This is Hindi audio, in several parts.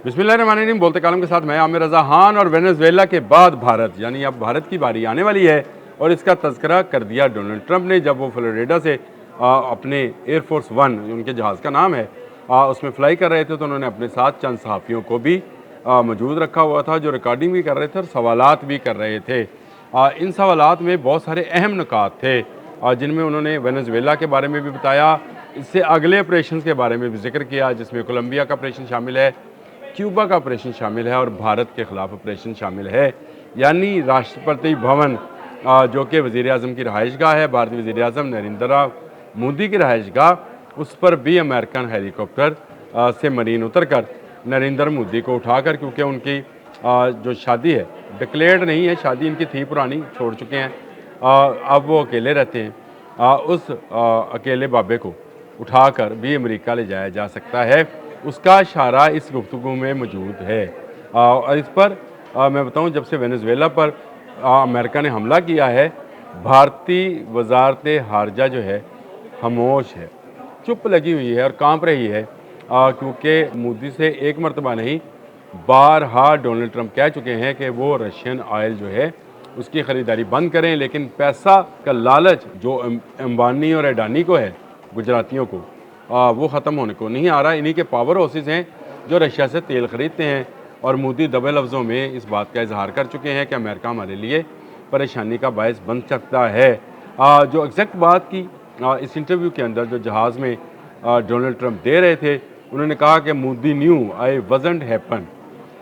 बिस्मिल्लाहिर्रहमानिर्रहीम। बोलते कालम के साथ मैं आमिर रज़ा खान। और वेनेजुएला के बाद भारत, यानी अब भारत की बारी आने वाली है और इसका तज़किरा कर दिया डोनाल्ड ट्रंप ने जब वो फ्लोरिडा से अपने एयरफोर्स वन, उनके जहाज़ का नाम है, उसमें फ़्लाई कर रहे थे। तो उन्होंने अपने साथ चंद सहाफ़ियों को भी मौजूद रखा हुआ था जो रिकॉर्डिंग भी कर रहे थे और सवालात भी कर रहे थे। इन सवालात में बहुत सारे अहम नुकात थे जिनमें उन्होंने वेनेजुएला के बारे में भी बताया, इससे अगले ऑपरेशन के बारे में भी जिक्र किया जिसमें कोलंबिया का ऑपरेशन शामिल है, क्यूबा का ऑपरेशन शामिल है और भारत के ख़िलाफ़ ऑपरेशन शामिल है। यानी राष्ट्रपति भवन जो कि वज़ीर-ए-आज़म की रहाइशगाह है, भारतीय वज़ीर-ए-आज़म नरेंद्र मोदी की रहाइशगाह, उस पर भी अमेरिकन हेलीकॉप्टर से मरीन उतरकर नरेंद्र मोदी को उठाकर, क्योंकि उनकी जो शादी है डिक्लेयर्ड नहीं है, शादी इनकी थी पुरानी, छोड़ चुके हैं, अब वो अकेले रहते हैं, उस अकेले बाबे को उठाकर भी अमेरिका ले जाया जा सकता है। उसका इशारा इस गुफ्तगू में मौजूद है। और इस पर मैं बताऊं, जब से वेनेजुएला पर अमेरिका ने हमला किया है, भारतीय वजारत हारजा जो है खामोश है, चुप लगी हुई है और कांप रही है, क्योंकि मोदी से एक मरतबा नहीं बारहा डोनाल्ड ट्रंप कह चुके हैं कि वो रशियन ऑयल जो है उसकी ख़रीदारी बंद करें। लेकिन पैसा का लालच जो अंबानी और अडानी को है, गुजरातियों को, वो ख़त्म होने को नहीं आ रहा। इन्हीं के पावर हाउसेस हैं जो रशिया से तेल ख़रीदते हैं और मोदी दबे लफ्ज़ों में इस बात का इजहार कर चुके हैं कि अमेरिका हमारे लिए परेशानी का बायस बन सकता है। जो एग्जैक्ट बात की इस इंटरव्यू के अंदर जो जहाज़ में डोनाल्ड ट्रंप दे रहे थे, उन्होंने कहा कि मोदी न्यू आई वज़ंट हैपन,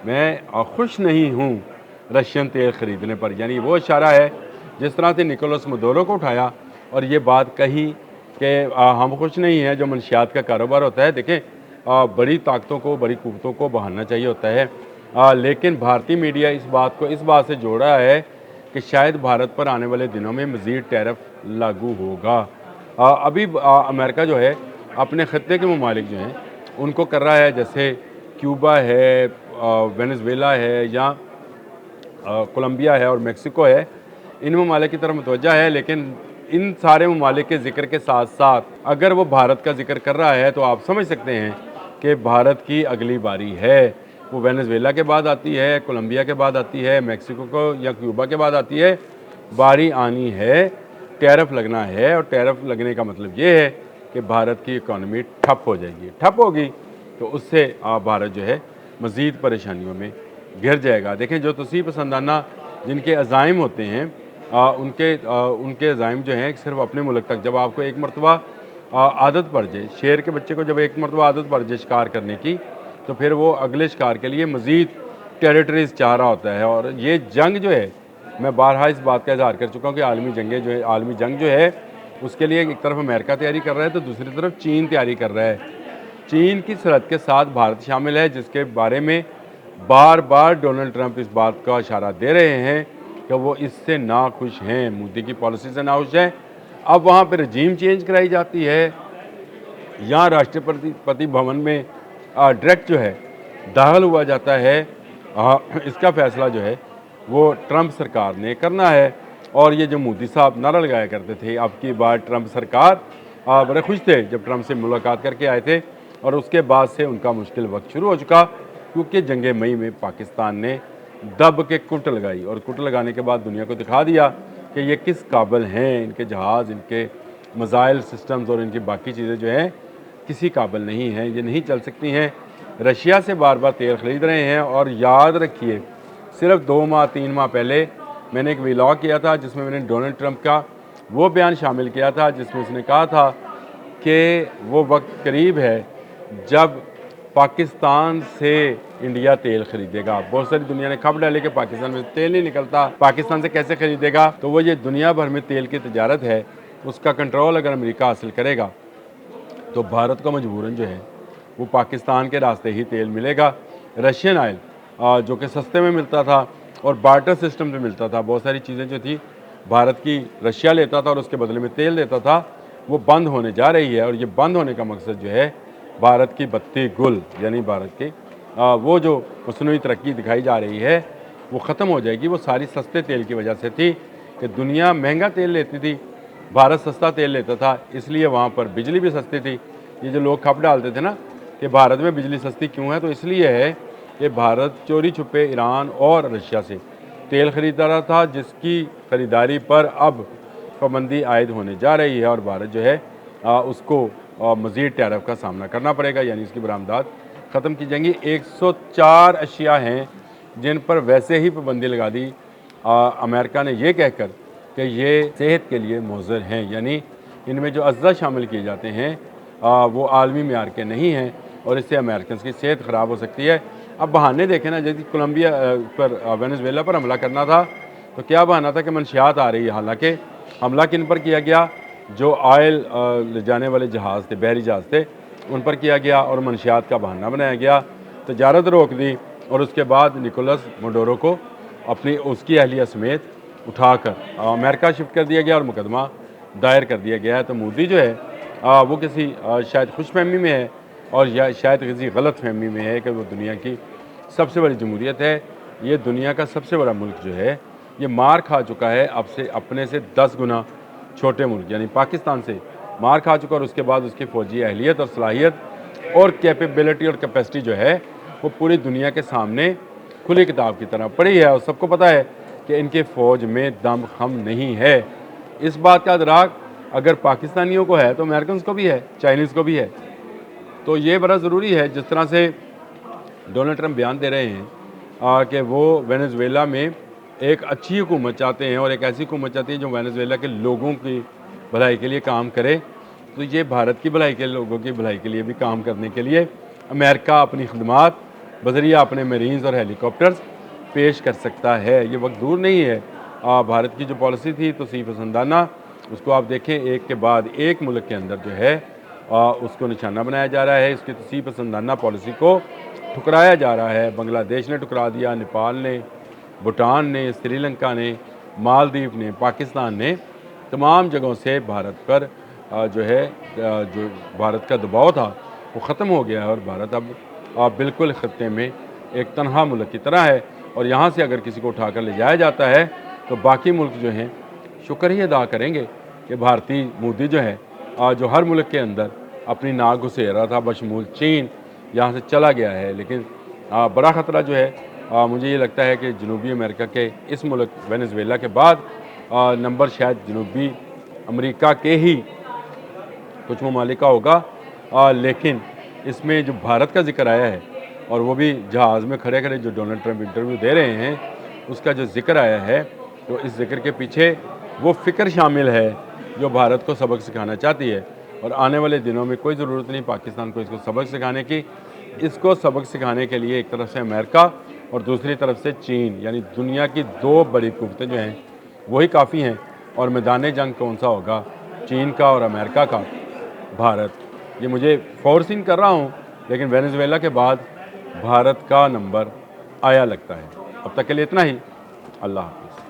मैं खुश नहीं हूँ रशियन तेल ख़रीदने पर। यानी वो इशारा है जिस तरह से निकोलस मदोरो को उठाया और ये बात कही कि हम खुश नहीं हैं। जो मनशियात का कारोबार होता है, देखें, बड़ी ताकतों को, बड़ी कुव्वतों को बहाना चाहिए होता है, लेकिन भारतीय मीडिया इस बात को इस बात से जोड़ा है कि शायद भारत पर आने वाले दिनों में मज़ीद टैरिफ लागू होगा। अभी अमेरिका जो है अपने ख़त्े के ममालिक जो हैं उनको कर रहा है, जैसे क्यूबा है, वेनेजुएला है, या कोलंबिया है और मेक्सिको है, इन ममालिक की तरफ मुतवज्जा है। लेकिन इन सारे ममालिक के ज़िक्र के साथ साथ अगर वो भारत का जिक्र कर रहा है तो आप समझ सकते हैं कि भारत की अगली बारी है, वो वेनेजुएला के बाद आती है, कोलंबिया के बाद आती है, मेक्सिको को या क्यूबा के बाद आती है, बारी आनी है, टैरिफ लगना है। और टैरिफ लगने का मतलब ये है कि भारत की इकॉनमी ठप हो जाएगी। ठप होगी तो उससे भारत जो है मज़ीद परेशानियों में घिर जाएगा। देखें, जो तोसी पसंदाना जिनके अज़ाइम होते हैं, उनके अज़ाइम जो हैं सिर्फ अपने मुल्क तक। जब आपको एक मरतबा आदत पड़ जाए, शेर के बच्चे को जब एक मरतबा आदत पड़ जाए शिकार करने की, तो फिर वो अगले शिकार के लिए मज़ीद टेरिटरीज़ चाह रहा होता है। और ये जंग जो है, मैं बारहा इस बात का इजहार कर चुका हूँ कि आलमी जंग जो है उसके लिए एक तरफ अमेरिका तैयारी कर रहा है तो दूसरी तरफ चीन तैयारी कर रहा है। चीन की सरहद के साथ भारत शामिल है, जिसके बारे में बार बार डोनाल्ड ट्रंप इस बात का इशारा दे रहे हैं कि वो इससे नाखुश हैं, मोदी की पॉलिसी से नाखुश हैं। अब वहाँ पर रजीम चेंज कराई जाती है, यहाँ राष्ट्रपति भवन में डायरेक्ट जो है दाखिल हुआ जाता है। इसका फ़ैसला जो है वो ट्रंप सरकार ने करना है। और ये जो मोदी साहब नारा लगाया करते थे, अब की बार ट्रंप सरकार, बड़े खुश थे जब ट्रंप से मुलाकात करके आए थे। और उसके बाद से उनका मुश्किल वक्त शुरू हो चुका, क्योंकि जंग मई में पाकिस्तान ने दब के कुट लगाई और कुट लगाने के बाद दुनिया को दिखा दिया कि ये किस काबिल हैं, इनके जहाज़, इनके मिसाइल सिस्टम्स और इनकी बाकी चीज़ें जो हैं किसी काबिल नहीं हैं, ये नहीं चल सकती हैं। रशिया से बार बार तेल ख़रीद रहे हैं। और याद रखिए, सिर्फ 2 माह 3 माह पहले मैंने एक व्लॉग किया था जिसमें मैंने डोनाल्ड ट्रंप का वो बयान शामिल किया था जिसमें उसने कहा था कि वो वक्त करीब है जब पाकिस्तान से इंडिया तेल खरीदेगा। बहुत सारी दुनिया ने खबर डाली कि पाकिस्तान में तेल नहीं निकलता, पाकिस्तान से कैसे खरीदेगा। तो वो ये दुनिया भर में तेल की तजारत है, उसका कंट्रोल अगर अमेरिका हासिल करेगा तो भारत को मजबूरन जो है वो पाकिस्तान के रास्ते ही तेल मिलेगा। रशियन ऑयल जो कि सस्ते में मिलता था और बार्टर सिस्टम से मिलता था, बहुत सारी चीज़ें जो थी भारत की रशिया लेता था और उसके बदले में तेल देता था, वो बंद होने जा रही है। और ये बंद होने का मकसद जो है भारत की बत्ती गुल, यानी भारत की वो जो मसनूई तरक्की दिखाई जा रही है वो ख़त्म हो जाएगी। वो सारी सस्ते तेल की वजह से थी कि दुनिया महंगा तेल लेती थी, भारत सस्ता तेल लेता था, इसलिए वहाँ पर बिजली भी सस्ती थी। ये जो लोग खप डालते थे ना कि भारत में बिजली सस्ती क्यों है, तो इसलिए है कि भारत चोरी छुपे ईरान और रशिया से तेल खरीदा रहा था, जिसकी ख़रीदारी पर अब पाबंदी आयद होने जा रही है और भारत जो है उसको मज़ीद टैरिफ का सामना करना पड़ेगा, यानी इसकी बरामदात ख़त्म की जाएंगी। 104 अशिया हैं जिन पर वैसे ही पाबंदी लगा दी अमेरिका ने, ये कहकर कि ये सेहत के लिए मुज़र हैं, यानी इनमें जो अज्जा शामिल किए जाते हैं वो आलमी मेयार के नहीं हैं और इससे अमेरिकन की सेहत ख़राब हो सकती है। अब बहाने देखें ना, जैसे कोलंबिया पर वेनेजुएला पर हमला करना था तो क्या बहाना था कि मंशियात आ रही है, हालांकि हमला किन पर किया गया, जो ऑयल ले जाने वाले जहाज़ थे, बहरी जहाज़ थे, उन पर किया गया और मंशियात का बहाना बनाया गया, तजारत रोक दी और उसके बाद निकोलस मडोरो को अपनी उसकी अहलिया समेत उठाकर अमेरिका शिफ्ट कर दिया गया और मुकदमा दायर कर दिया गया है। तो मोदी जो है वो किसी शायद खुशफहमी में है और या शायद किसी गलत फहमी में है कि वो दुनिया की सबसे बड़ी जमहूरियत है। ये दुनिया का सबसे बड़ा मुल्क जो है ये मार खा चुका है अब से अपने से 10 गुना छोटे मुल्क यानी पाकिस्तान से मार खा चुका और उसके बाद उसकी फ़ौजी अहलियत और सलाहियत और कैपेबिलिटी और कैपेसिटी जो है वो पूरी दुनिया के सामने खुली किताब की तरह पड़ी है और सबको पता है कि इनके फ़ौज में दम खम नहीं है। इस बात का अदराक अगर पाकिस्तानियों को है तो अमेरिकन को भी है, चाइनीज़ को भी है। तो ये बड़ा ज़रूरी है, जिस तरह से डोनाल्ड ट्रंप बयान दे रहे हैं कि वो वेनेजुएला में एक अच्छी हुकूमत चाहते हैं और एक ऐसी हुकूमत चाहती है जो वेनेजुएला के लोगों की भलाई के लिए काम करे, तो ये भारत की भलाई के लोगों की भलाई के लिए भी काम करने के लिए अमेरिका अपनी खदमात बजरिया अपने मरीन्स और हेलीकॉप्टर्स पेश कर सकता है। ये वक्त दूर नहीं है। भारत की जो पॉलिसी थी तोसीफ़ पसंदाना, उसको आप देखें एक के बाद एक मुल्क के अंदर जो है उसको निशाना बनाया जा रहा है। इसकी तोसीफ़ पसंदाना पॉलिसी को ठुकराया जा रहा है। बांग्लादेश ने ठुकरा दिया, नेपाल ने, भूटान ने, श्रीलंका ने, मालदीव ने, पाकिस्तान ने, तमाम जगहों से भारत पर जो है जो भारत का दबाव था वो ख़त्म हो गया है और भारत अब बिल्कुल ख़त्े में एक तनहा मुल्क की तरह है और यहाँ से अगर किसी को उठाकर ले जाया जाता है तो बाकी मुल्क जो हैं शुक्र ही अदा करेंगे कि भारतीय मोदी जो है जो हर मुल्क के अंदर अपनी नाक घुसेड़ रहा था बशमूल चीन, यहाँ से चला गया है। लेकिन बड़ा ख़तरा जो है मुझे ये लगता है कि जनूबी अमेरिका के इस मुल्क वेनेजुएला के बाद नंबर शायद जनूबी अमेरिका के ही कुछ ममालिक का होगा। लेकिन इसमें जो भारत का जिक्र आया है और वो भी जहाज़ में खड़े खड़े जो डोनाल्ड ट्रंप इंटरव्यू दे रहे हैं उसका जो जिक्र आया है, तो इस जिक्र के पीछे वो फ़िक्र शामिल है जो भारत को सबक सिखाना चाहती है। और आने वाले दिनों में कोई ज़रूरत नहीं पाकिस्तान को इसको सबक सिखाने की। इसको सबक सिखाने के लिए एक तरफ से अमेरिका और दूसरी तरफ से चीन, यानी दुनिया की दो बड़ी कुव्वतें जो हैं वही काफ़ी हैं। और मैदान जंग कौन सा होगा, चीन का और अमेरिका का, भारत, ये मुझे फोरसीन कर रहा हूँ, लेकिन वेनेजुएला के बाद भारत का नंबर आया लगता है। अब तक के लिए इतना ही। अल्लाह हाफ़िज़।